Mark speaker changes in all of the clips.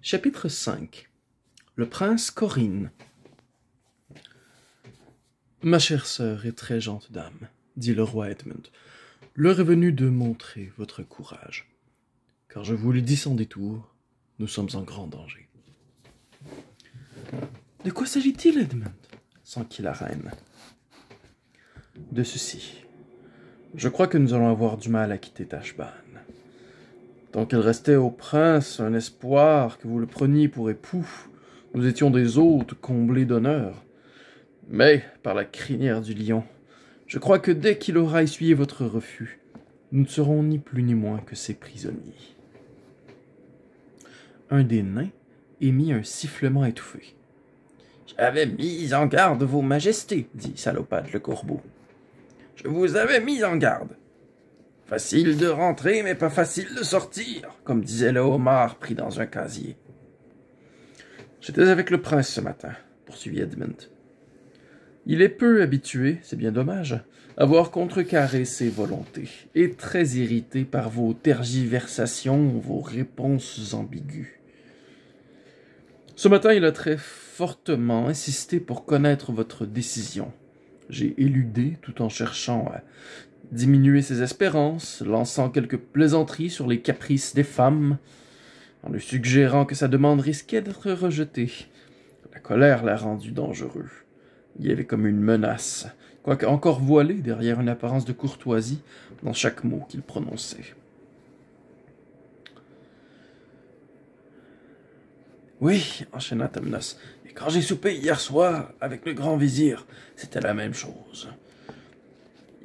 Speaker 1: Chapitre 5. Le prince Corinne. Ma chère sœur et très gentille dame, dit le roi Edmund, l'heure est venue de montrer votre courage. Car je vous le dis sans détour, nous sommes en grand danger. De quoi s'agit-il, Edmund? S'enquit la reine. De ceci. Je crois que nous allons avoir du mal à quitter Tashbaan. Tant qu'il restait au prince un espoir que vous le preniez pour époux, nous étions des hôtes comblés d'honneur. Mais, par la crinière du lion, je crois que dès qu'il aura essuyé votre refus, nous ne serons ni plus ni moins que ses prisonniers. Un des nains émit un sifflement étouffé. « J'avais mis en garde vos majestés, dit Salopade le corbeau. Je vous avais mis en garde. Facile de rentrer, mais pas facile de sortir, comme disait le homard pris dans un casier. J'étais avec le prince ce matin, poursuivit Edmund. Il est peu habitué, c'est bien dommage, à voir contrecarrer ses volontés, et très irrité par vos tergiversations, vos réponses ambiguës. Ce matin, il a très fortement insisté pour connaître votre décision. J'ai éludé tout en cherchant à diminuer ses espérances, lançant quelques plaisanteries sur les caprices des femmes, en lui suggérant que sa demande risquait d'être rejetée. La colère l'a rendu dangereux. Il y avait comme une menace, quoique encore voilée derrière une apparence de courtoisie dans chaque mot qu'il prononçait. Oui, enchaîna Tamnos, et quand j'ai soupé hier soir avec le grand vizir, c'était la même chose.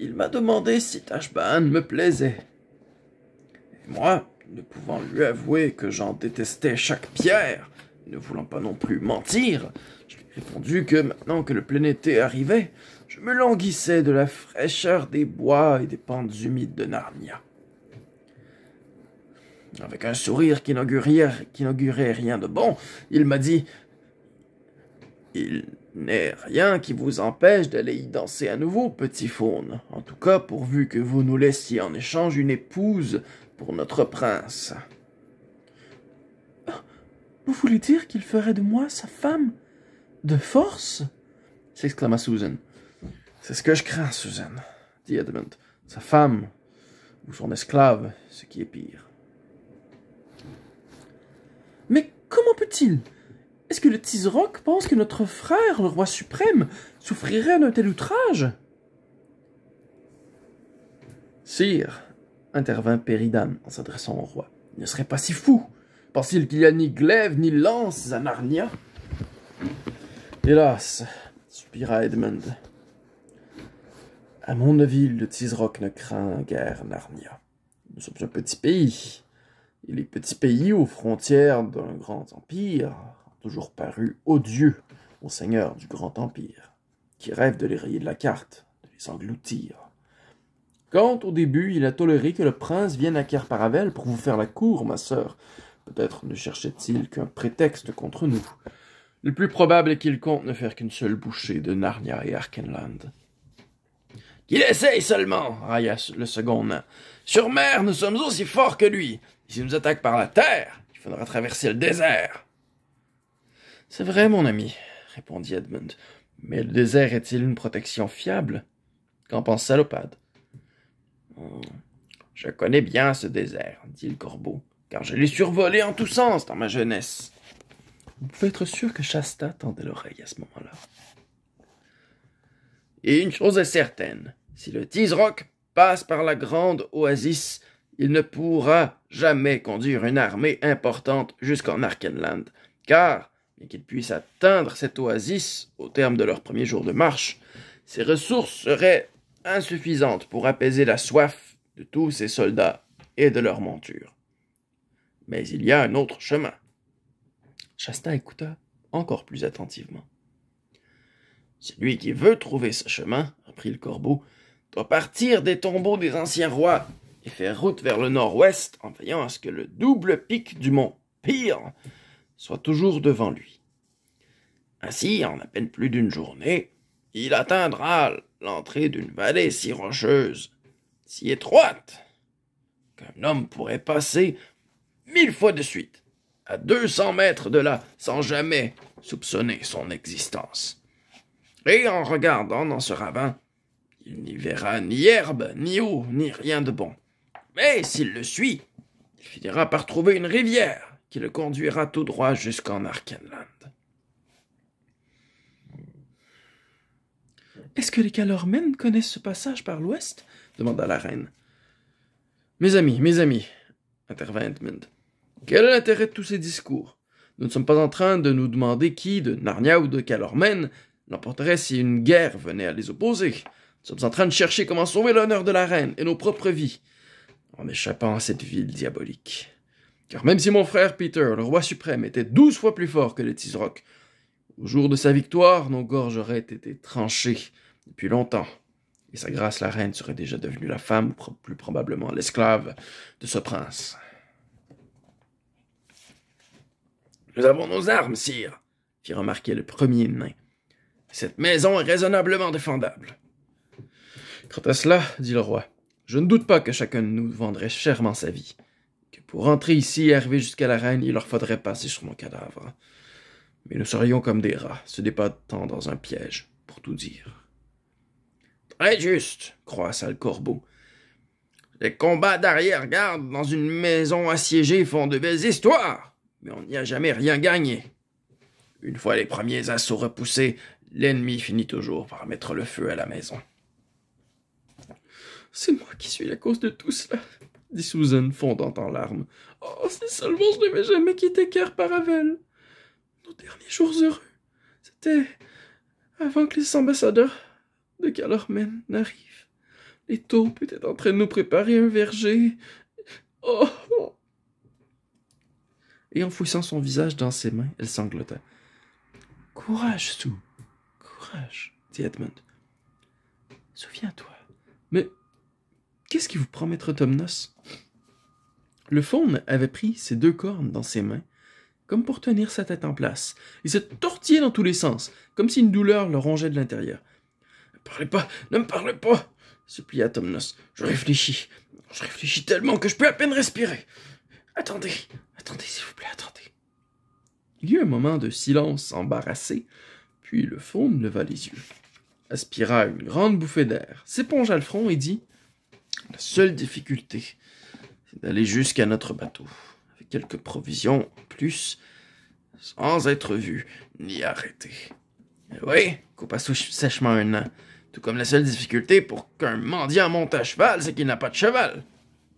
Speaker 1: Il m'a demandé si Tashbaan me plaisait. Et moi, ne pouvant lui avouer que j'en détestais chaque pierre, ne voulant pas non plus mentir, je lui ai répondu que maintenant que le plein été arrivait, je me languissais de la fraîcheur des bois et des pentes humides de Narnia. Avec un sourire qui n'augurait rien de bon, il m'a dit « Il n'est rien qui vous empêche d'aller y danser à nouveau, petit faune, en tout cas pourvu que vous nous laissiez en échange une épouse pour notre prince. » Vous voulez dire qu'il ferait de moi sa femme? De force? S'exclama Susan. C'est ce que je crains, Susan, dit Edmund. Sa femme, ou son esclave, ce qui est pire. Mais comment peut-il? Est-ce que le Tisroc pense que notre frère, le roi suprême, souffrirait d'un tel outrage? Sire, intervint Péridane en s'adressant au roi, il ne serait pas si fou. Pense-t-il qu'il n'y a ni glaive ni lance à Narnia? Hélas, soupira Edmund. À mon avis, le Tisroc ne craint guère Narnia. Nous sommes un petit pays. Et les petits pays aux frontières d'un grand empire ont toujours paru odieux aux seigneurs du grand empire, qui rêvent de les rayer de la carte, de les engloutir. Quand, au début, il a toléré que le prince vienne à Kerparavel pour vous faire la cour, ma sœur, peut-être ne cherchait-il qu'un prétexte contre nous. Le plus probable est qu'il compte ne faire qu'une seule bouchée de Narnia et Arkenland. « Qu'il essaye seulement !» railla le second nain. « Sur mer, nous sommes aussi forts que lui. Et s'il nous attaque par la terre, il faudra traverser le désert. »« C'est vrai, mon ami, » répondit Edmund. « Mais le désert est-il une protection fiable? Qu'en pense Salopade? »« Je connais bien ce désert, » dit le corbeau, « car je l'ai survolé en tous sens dans ma jeunesse. » Vous pouvez être sûr que Shasta tendait l'oreille à ce moment-là. « Et une chose est certaine, si le Tisroc passe par la grande oasis, il ne pourra jamais conduire une armée importante jusqu'en Arkenland, car, bien qu'il puisse atteindre cette oasis au terme de leur premier jour de marche, ses ressources seraient insuffisantes pour apaiser la soif de tous ses soldats et de leurs montures. Mais il y a un autre chemin. » Shasta écouta encore plus attentivement. « Celui qui veut trouver ce chemin, reprit le corbeau, doit partir des tombeaux des anciens rois et faire route vers le nord-ouest en veillant à ce que le double pic du mont Pyr soit toujours devant lui. Ainsi, en à peine plus d'une journée, il atteindra l'entrée d'une vallée si rocheuse, si étroite, qu'un homme pourrait passer 1000 fois de suite, à 200 mètres de là, sans jamais soupçonner son existence. Et en regardant dans ce ravin, il n'y verra ni herbe, ni eau, ni rien de bon. Mais s'il le suit, il finira par trouver une rivière qui le conduira tout droit jusqu'en Arkenland. « Est-ce que les Calormen connaissent ce passage par l'ouest ?» demanda la reine. « Mes amis, intervint Edmund, quel est l'intérêt de tous ces discours? Nous ne sommes pas en train de nous demander qui, de Narnia ou de Calormen, l'emporterait si une guerre venait à les opposer. Nous sommes en train de chercher comment sauver l'honneur de la reine et nos propres vies, en échappant à cette ville diabolique. Car même si mon frère Peter, le roi suprême, était 12 fois plus fort que les Tisrocs, au jour de sa victoire, nos gorges auraient été tranchées depuis longtemps, et sa grâce la reine serait déjà devenue la femme, plus probablement l'esclave de ce prince. « Nous avons nos armes, sire, » fit remarquer le premier nain. « Cette maison est raisonnablement défendable. »« Quant à cela, » dit le roi, « je ne doute pas que chacun de nous vendrait chèrement sa vie, que pour entrer ici et arriver jusqu'à la reine, il leur faudrait passer sur mon cadavre. Mais nous serions comme des rats, se débattant dans un piège, pour tout dire. »« Très juste, » croissa le corbeau. « Les combats d'arrière-garde dans une maison assiégée font de belles histoires, mais on n'y a jamais rien gagné. Une fois les premiers assauts repoussés, l'ennemi finit toujours par mettre le feu à la maison. »« C'est moi qui suis la cause de tout cela, » dit Susan, fondant en larmes. « Oh, si seulement je n'avais jamais quitté Cair Paravel. Nos derniers jours heureux, c'était avant que les ambassadeurs de Calormen n'arrivent. Les taupes étaient en train de nous préparer un verger. Oh! » Et en fouissant son visage dans ses mains, elle sanglota. « Courage, Sue, courage, » dit Edmund. « Souviens-toi. Mais qu'est-ce qui vous prend, maître Tomnos? » Le faune avait pris ses 2 cornes dans ses mains, comme pour tenir sa tête en place. Il se tortillait dans tous les sens, comme si une douleur le rongeait de l'intérieur. « Ne me parlez pas, » supplia Tomnos. « Je réfléchis tellement que je peux à peine respirer. Attendez, s'il vous plaît, attendez. » Il y eut un moment de silence embarrassé, puis le faune leva les yeux, aspira une grande bouffée d'air, s'épongea le front et dit « La seule difficulté, c'est d'aller jusqu'à notre bateau, avec quelques provisions en plus, sans être vu ni arrêté. » Oui, coupa sèchement un nain, tout comme la seule difficulté pour qu'un mendiant monte à cheval, c'est qu'il n'a pas de cheval.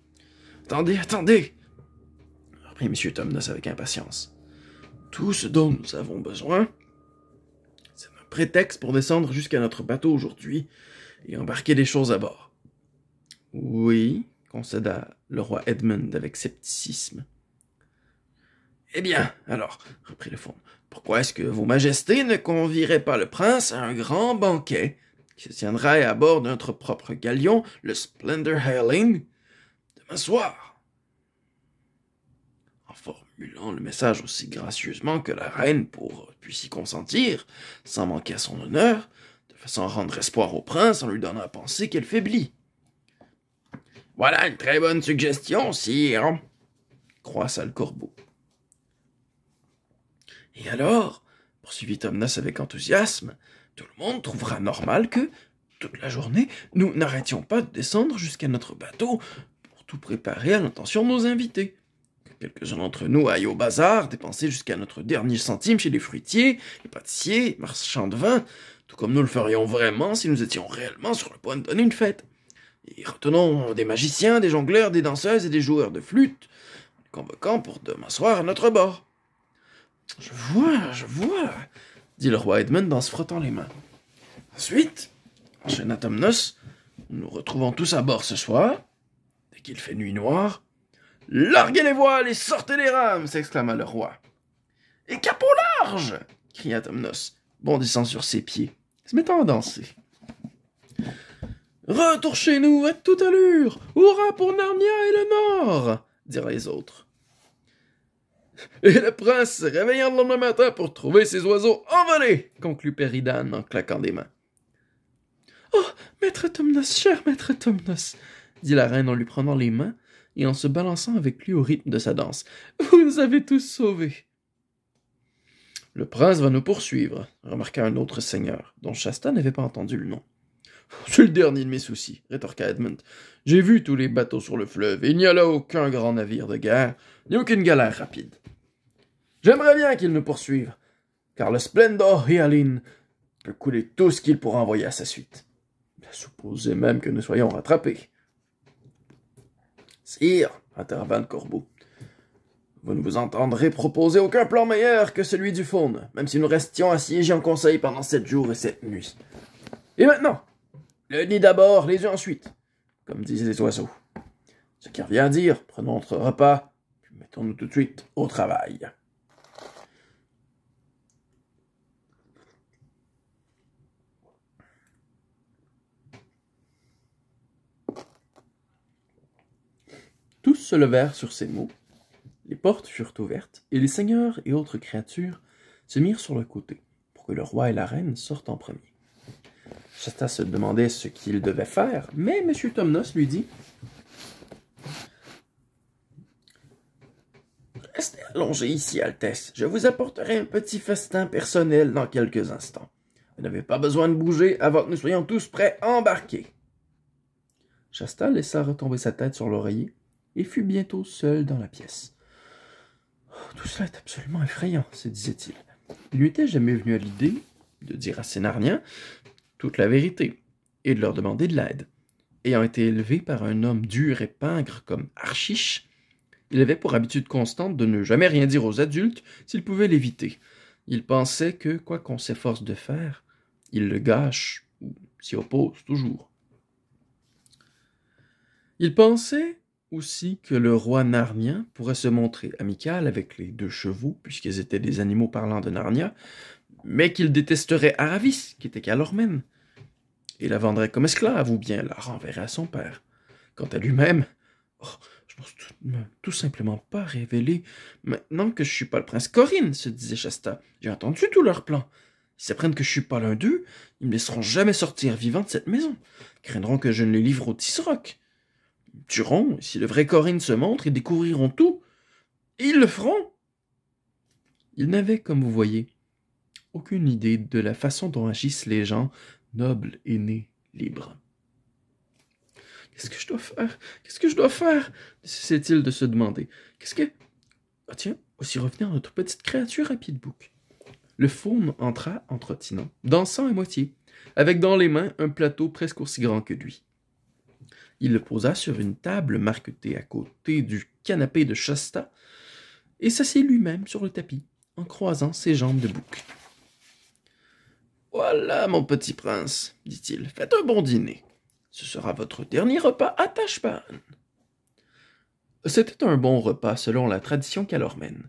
Speaker 1: « Attendez, reprit M. Tomnos avec impatience. Tout ce dont nous avons besoin, c'est un prétexte pour descendre jusqu'à notre bateau aujourd'hui et embarquer des choses à bord. »« Oui, » concéda le roi Edmund avec scepticisme. « Eh bien, alors, reprit le faune, pourquoi est-ce que vos majestés ne convieraient pas le prince à un grand banquet qui se tiendra à bord de notre propre galion, le Splendor Hailing, demain soir? » En formulant le message aussi gracieusement que la reine puisse y consentir, sans manquer à son honneur, de façon à rendre espoir au prince en lui donnant à penser qu'elle faiblit. « Voilà une très bonne suggestion, sire, » croissa le corbeau. « Et alors, » poursuivit Tomnos avec enthousiasme, « tout le monde trouvera normal que, toute la journée, nous n'arrêtions pas de descendre jusqu'à notre bateau pour tout préparer à l'intention de nos invités. Que quelques-uns d'entre nous aillent au bazar, dépenser jusqu'à notre dernier centime chez les fruitiers, les pâtissiers, les marchands de vin, tout comme nous le ferions vraiment si nous étions réellement sur le point de donner une fête. Et retenons des magiciens, des jongleurs, des danseuses et des joueurs de flûte, les convoquant pour demain soir à notre bord. »« Je vois, » dit le roi Edmund en se frottant les mains. « Ensuite, enchaîna Tomnos, nous nous retrouvons tous à bord ce soir, dès qu'il fait nuit noire. »« Larguez les voiles et sortez les rames !» s'exclama le roi. « Et cap au large !» cria Tomnos, bondissant sur ses pieds, se mettant à danser. « Retour chez nous à toute allure! Hurrah pour Narnia et le Nord !» dirent les autres. « Et le prince se réveillant le lendemain matin pour trouver ses oiseaux envolés !» conclut Péridan en claquant des mains. « Oh, maître Tomnos, cher maître Tomnos !» dit la reine en lui prenant les mains et en se balançant avec lui au rythme de sa danse. « Vous nous avez tous sauvés !» « Le prince va nous poursuivre, » remarqua un autre seigneur, dont Shasta n'avait pas entendu le nom. « C'est le dernier de mes soucis, » rétorqua Edmund. « J'ai vu tous les bateaux sur le fleuve, et il n'y a là aucun grand navire de guerre, ni aucune galère rapide. J'aimerais bien qu'il nous poursuive, car le Splendor Hyalin peut couler tout ce qu'il pourra envoyer à sa suite. Supposez même que nous soyons rattrapés. »« Sire, » intervint le corbeau, « vous ne vous entendrez proposer aucun plan meilleur que celui du faune, même si nous restions assiégés en conseil pendant 7 jours et 7 nuits. Et maintenant, le nid d'abord, les yeux ensuite, comme disent les oiseaux. Ce qui revient à dire, prenons notre repas, puis mettons-nous tout de suite au travail. » Tous se levèrent sur ces mots, les portes furent ouvertes, et les seigneurs et autres créatures se mirent sur le côté, pour que le roi et la reine sortent en premier. Shasta se demandait ce qu'il devait faire, mais M. Tomnos lui dit « Restez allongés ici, Altesse, je vous apporterai un petit festin personnel dans quelques instants. Vous n'avez pas besoin de bouger avant que nous soyons tous prêts à embarquer. » Shasta laissa retomber sa tête sur l'oreiller, et fut bientôt seul dans la pièce. « Tout cela est absolument effrayant, » se disait-il. Il lui était jamais venu à l'idée de dire à ses Narniens toute la vérité et de leur demander de l'aide. Ayant été élevé par un homme dur et pingre comme Archiche, il avait pour habitude constante de ne jamais rien dire aux adultes s'il pouvait l'éviter. Il pensait que, quoi qu'on s'efforce de faire, il le gâche ou s'y oppose toujours. Il pensait aussi que le roi narnien pourrait se montrer amical avec les 2 chevaux, puisqu'ils étaient des animaux parlant de Narnia, mais qu'il détesterait Aravis, qui était Calormen, et la vendrait comme esclave, ou bien la renverrait à son père. Quant à lui-même, je pense tout simplement pas révéler maintenant que je suis pas le prince Corinne, se disait Shasta. J'ai entendu tous leurs plans. Ils s'apprennent que je suis pas l'un d'eux, ils me laisseront jamais sortir vivant de cette maison. Ils craindront que je ne les livre au Tisroc. Tueront, si le vrai Corinne se montre, ils découvriront tout. Et ils le feront. Il n'avait, comme vous voyez, aucune idée de la façon dont agissent les gens nobles et nés libres. « Qu'est-ce que je dois faire? Qu'est-ce que je dois faire? » cessait-il de se demander. « Qu'est-ce que... Ah tiens, voici revenir notre petite créature à Pidbouc. » Le faune entra en trottinant, dansant à moitié, avec dans les mains un plateau presque aussi grand que lui. Il le posa sur une table marquetée à côté du canapé de Shasta et s'assit lui-même sur le tapis, en croisant ses jambes de bouc. « Voilà, mon petit prince, dit-il, faites un bon dîner. Ce sera votre dernier repas à Tashpan. » C'était un bon repas selon la tradition calormène.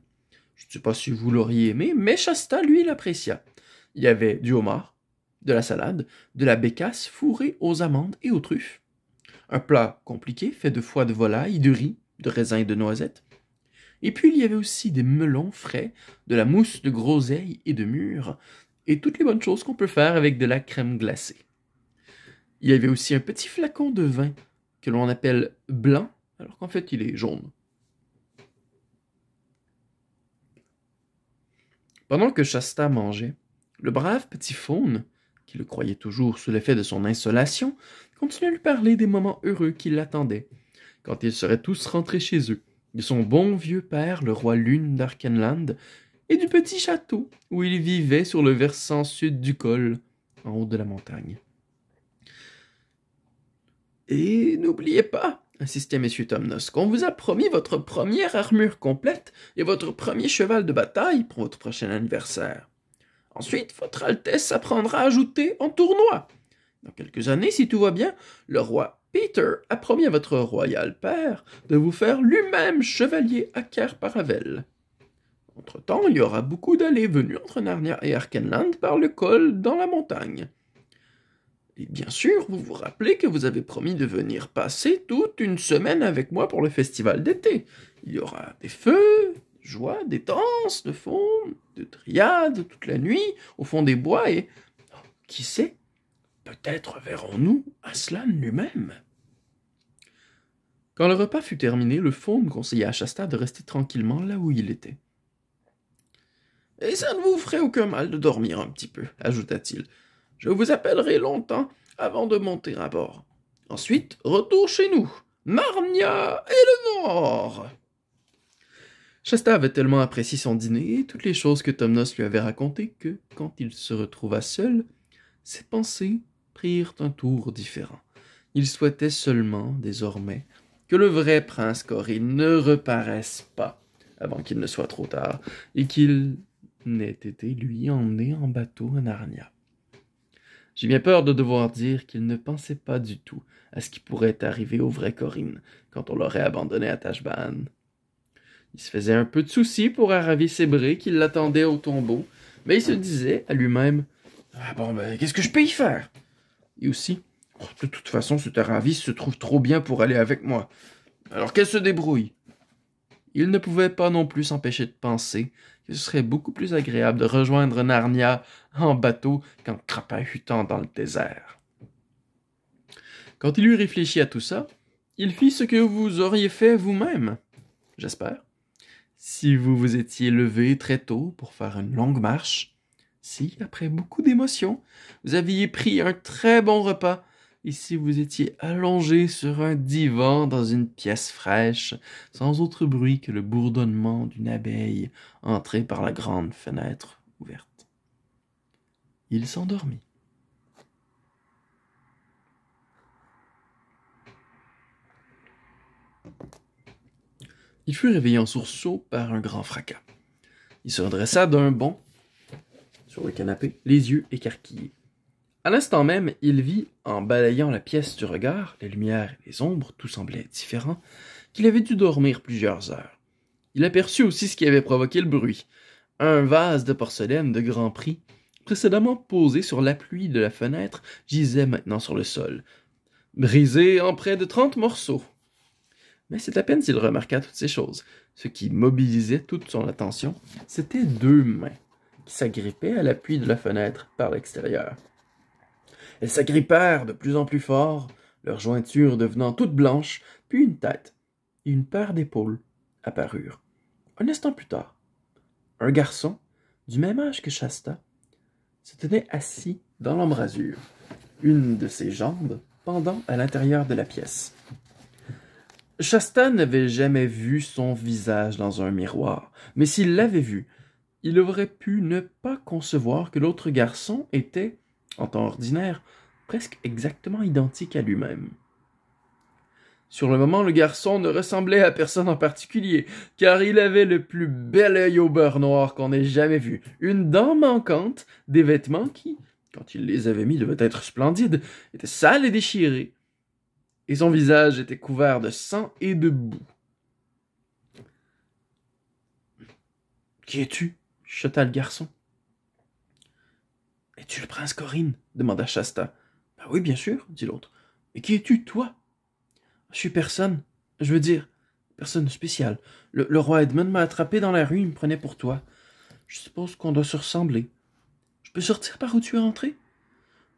Speaker 1: Je ne sais pas si vous l'auriez aimé, mais Shasta, lui, l'apprécia. Il y avait du homard, de la salade, de la bécasse fourrée aux amandes et aux truffes, un plat compliqué fait de foie de volaille, de riz, de raisins et de noisettes. Et puis il y avait aussi des melons frais, de la mousse de groseille et de mûres, et toutes les bonnes choses qu'on peut faire avec de la crème glacée. Il y avait aussi un petit flacon de vin que l'on appelle blanc, alors qu'en fait il est jaune. Pendant que Shasta mangeait, le brave petit faune, qui le croyait toujours sous l'effet de son insolation, continuait à lui parler des moments heureux qui l'attendaient, quand ils seraient tous rentrés chez eux, de son bon vieux père, le roi Lune d'Arkenland, et du petit château où il vivait sur le versant sud du col, en haut de la montagne. « Et n'oubliez pas, insistait M. Tomnos, qu'on vous a promis votre première armure complète et votre premier cheval de bataille pour votre prochain anniversaire. Ensuite, votre Altesse apprendra à ajouter en tournoi. Dans quelques années, si tout va bien, le roi Peter a promis à votre royal père de vous faire lui-même chevalier à Cair-Paravel. Entre-temps, il y aura beaucoup d'allées-venues entre Narnia et Arkenland par le col dans la montagne. Et bien sûr, vous vous rappelez que vous avez promis de venir passer toute une semaine avec moi pour le festival d'été. Il y aura des feux, des joies, des danses de fond, de triades toute la nuit au fond des bois et, qui sait, peut-être verrons-nous Aslan lui-même. » Quand le repas fut terminé, le faune conseilla à Shasta de rester tranquillement là où il était. « Et ça ne vous ferait aucun mal de dormir un petit peu, ajouta-t-il. Je vous appellerai longtemps avant de monter à bord. Ensuite, retour chez nous. Narnia et le Nord !» Shasta avait tellement apprécié son dîner et toutes les choses que Tom Noss lui avait racontées que, quand il se retrouva seul, ses pensées prirent un tour différent. Il souhaitait seulement, désormais, que le vrai prince Corine ne reparaisse pas avant qu'il ne soit trop tard et qu'il n'ait été, lui, emmené en bateau à Narnia. J'ai bien peur de devoir dire qu'il ne pensait pas du tout à ce qui pourrait arriver au vrai Corine quand on l'aurait abandonné à Tashbaan. Il se faisait un peu de soucis pour Aravis Sébré qui l'attendait au tombeau, mais il se disait à lui-même « Ah bon, ben, qu'est-ce que je peux y faire? » Et aussi « De toute façon, cet Aravis se trouve trop bien pour aller avec moi. Alors qu'elle se débrouille. » Il ne pouvait pas non plus s'empêcher de penser que ce serait beaucoup plus agréable de rejoindre Narnia en bateau qu'en crapahutant dans le désert. Quand il eut réfléchi à tout ça, il fit ce que vous auriez fait vous-même, j'espère. Si vous vous étiez levé très tôt pour faire une longue marche, si, après beaucoup d'émotions, vous aviez pris un très bon repas, et si vous étiez allongé sur un divan dans une pièce fraîche, sans autre bruit que le bourdonnement d'une abeille entrée par la grande fenêtre ouverte. Il s'endormit. Il fut réveillé en sursaut par un grand fracas. Il se redressa d'un bond sur le canapé, les yeux écarquillés. À l'instant même, il vit, en balayant la pièce du regard, les lumières et les ombres, tout semblait différent, qu'il avait dû dormir plusieurs heures. Il aperçut aussi ce qui avait provoqué le bruit. Un vase de porcelaine de grand prix, précédemment posé sur l'appui de la fenêtre, gisait maintenant sur le sol, brisé en près de 30 morceaux. Mais c'est à peine s'il remarqua toutes ces choses. Ce qui mobilisait toute son attention, c'était 2 mains qui s'agrippaient à l'appui de la fenêtre par l'extérieur. Elles s'agrippèrent de plus en plus fort, leurs jointures devenant toutes blanches, puis une tête et une paire d'épaules apparurent. Un instant plus tard, un garçon, du même âge que Shasta, se tenait assis dans l'embrasure, une de ses jambes pendant à l'intérieur de la pièce. Shasta n'avait jamais vu son visage dans un miroir, mais s'il l'avait vu, il aurait pu ne pas concevoir que l'autre garçon était, en temps ordinaire, presque exactement identique à lui-même. Sur le moment, le garçon ne ressemblait à personne en particulier, car il avait le plus bel œil au beurre noir qu'on ait jamais vu, une dent manquante, des vêtements qui, quand il les avait mis, devaient être splendides, étaient sales et déchirés, et son visage était couvert de sang et de boue. « Qui es-tu » chuchota le garçon. « Es-tu le prince Corine » demanda Shasta. « Ben oui, bien sûr, dit l'autre. « Et qui es-tu, toi ?»« Je suis personne. Je veux dire, personne de spécial. Le roi Edmund m'a attrapé dans la rue, il me prenait pour toi. Je suppose qu'on doit se ressembler. Je peux sortir par où tu es entré ?»«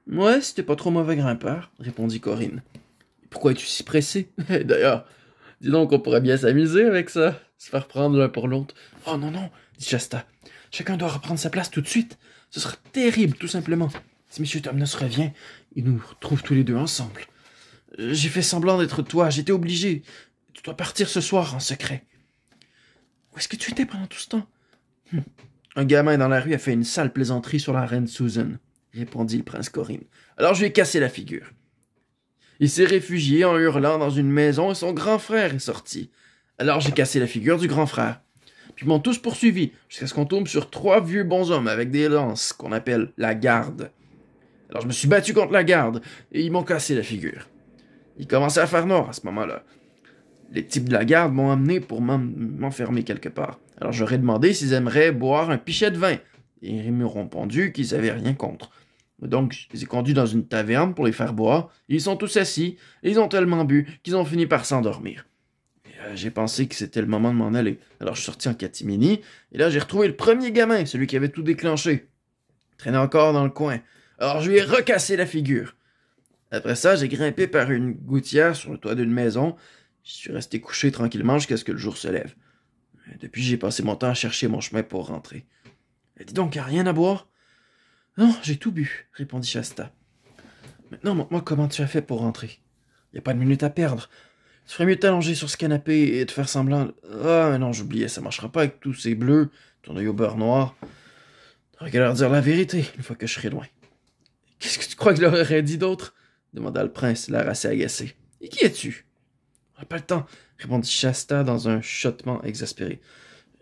Speaker 1: Ouais, si t'es pas trop mauvais grimpeur, » répondit Corine. « Pourquoi es-tu si pressé? D'ailleurs, dis donc qu'on pourrait bien s'amuser avec ça, se faire prendre l'un pour l'autre. »« Oh non, non, » dit Shasta. « Chacun doit reprendre sa place tout de suite. Ce sera terrible, tout simplement. Si M. Tom Noss revient, il nous retrouve tous les deux ensemble. J'ai fait semblant d'être toi, j'étais obligé. Tu dois partir ce soir en secret. »« Où est-ce que tu étais pendant tout ce temps? » Un gamin dans la rue a fait une sale plaisanterie sur la reine Susan, répondit le prince Corine. Alors je lui ai cassé la figure. Il s'est réfugié en hurlant dans une maison et son grand frère est sorti. Alors j'ai cassé la figure du grand frère. Puis ils m'ont tous poursuivi, jusqu'à ce qu'on tombe sur 3 vieux bonshommes avec des lances, qu'on appelle la garde. Alors je me suis battu contre la garde, et ils m'ont cassé la figure. Il commençait à faire noir à ce moment-là. Les types de la garde m'ont amené pour m'enfermer quelque part. Alors j'aurais demandé s'ils aimeraient boire un pichet de vin, et ils m'ont répondu qu'ils n'avaient rien contre. Donc je les ai conduits dans une taverne pour les faire boire, et ils sont tous assis, et ils ont tellement bu qu'ils ont fini par s'endormir. J'ai pensé que c'était le moment de m'en aller. Alors je suis sorti en catimini, et là j'ai retrouvé le premier gamin, celui qui avait tout déclenché. Il traînait encore dans le coin. Alors je lui ai recassé la figure. Après ça, j'ai grimpé par une gouttière sur le toit d'une maison. Je suis resté couché tranquillement jusqu'à ce que le jour se lève. Depuis, j'ai passé mon temps à chercher mon chemin pour rentrer. Dis donc, y a rien à boire? Non, j'ai tout bu, répondit Shasta. Maintenant, montre-moi comment tu as fait pour rentrer. Y a pas de minute à perdre. Tu ferais mieux de t'allonger sur ce canapé et de faire semblant... Ah, non, j'oubliais, ça marchera pas avec tous ces bleus, ton œil au beurre noir. T'aurais qu'à leur dire la vérité, une fois que je serai loin. Qu'est-ce que tu crois que je leur aurais dit d'autre? Demanda le prince, l'air assez agacé. Et qui es-tu? On n'a pas le temps, répondit Shasta dans un chuchotement exaspéré.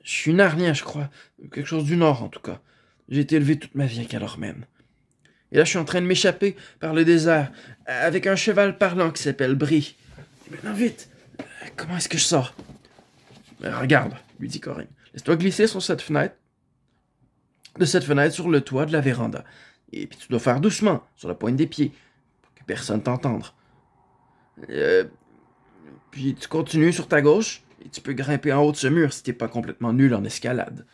Speaker 1: Je suis narnien, je crois. Quelque chose du Nord, en tout cas. J'ai été élevé toute ma vie à Calormen. Et là, je suis en train de m'échapper par le désert, avec un cheval parlant qui s'appelle Brie. Et maintenant, vite! Comment est-ce que je sors? Regarde, lui dit Corinne. Laisse-toi glisser sur cette fenêtre. De cette fenêtre sur le toit de la véranda. Et puis tu dois faire doucement, sur la pointe des pieds, pour que personne t'entende. Puis tu continues sur ta gauche, et tu peux grimper en haut de ce mur si t'es pas complètement nul en escalade.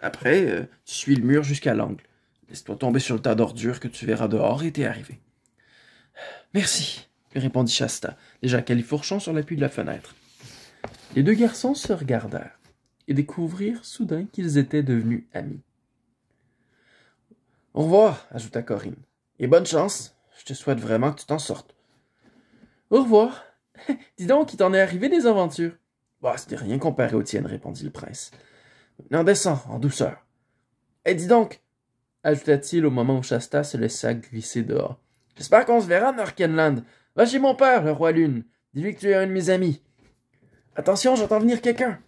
Speaker 1: Après, tu suis le mur jusqu'à l'angle. Laisse-toi tomber sur le tas d'ordures que tu verras dehors et t'es arrivé. Merci, répondit Shasta, déjà califourchon sur l'appui de la fenêtre. Les deux garçons se regardèrent et découvrirent soudain qu'ils étaient devenus amis. Au revoir, ajouta Corinne. Et bonne chance. Je te souhaite vraiment que tu t'en sortes. Au revoir. Dis donc, il t'en est arrivé des aventures. Bah, c'était rien comparé aux tiennes, répondit le prince. Maintenant, descends, en douceur. Eh, dis donc, ajouta-t-il au moment où Shasta se laissa glisser dehors. J'espère qu'on se verra, Norkenland. Va chez mon père, le roi Lune. Dis-lui que tu es un de mes amis. Attention, j'entends venir quelqu'un.